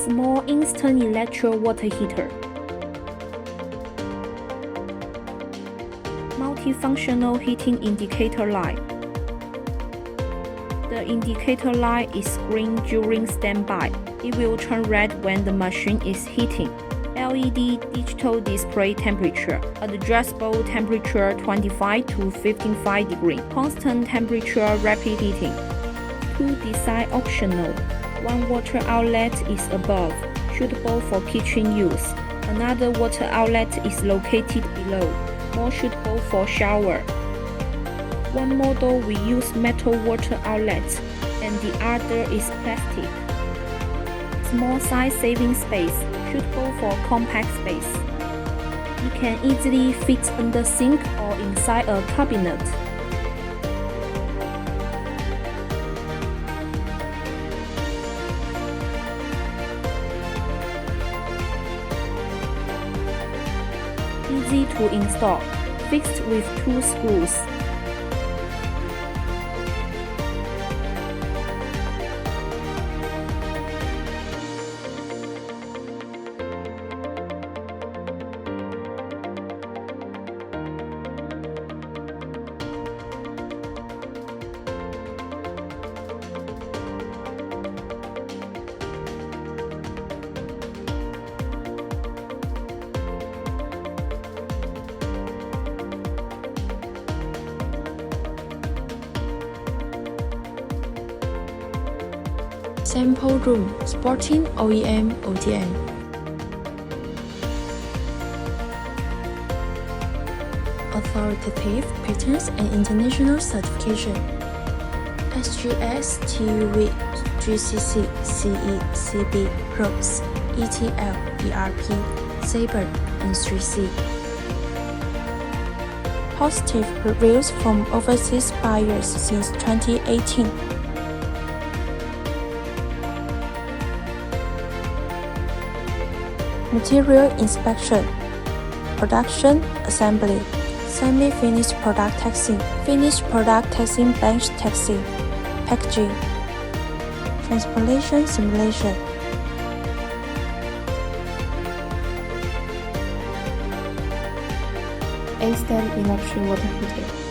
Small instant electric water heater. Multifunctional heating indicator light. The indicator light is green during standby. It will turn red when the machine is heating. LED digital display temperature. Adjustable temperature 25 to 55 degrees. Constant temperature rapid heating. Two design optional. One water outlet is above, suitable for kitchen use. Another water outlet is located below, more suitable for shower. One model will use metal water outlets, and the other is plastic. Small size saving space, suitable for compact space. It can easily fit under sink or inside a cabinet. Easy to install, fixed with 2 screws. Sample room, sporting OEM ODM. Authoritative patents and international certification. SGS, TUV, GCC, CE, CB, ROX, ETL, ERP, Sabre, and 3C. Positive reviews from overseas buyers since 2018. Material inspection, production, assembly, semi-finished product testing, finished product testing, bench testing, packaging, transportation simulation. Instant electric water heater.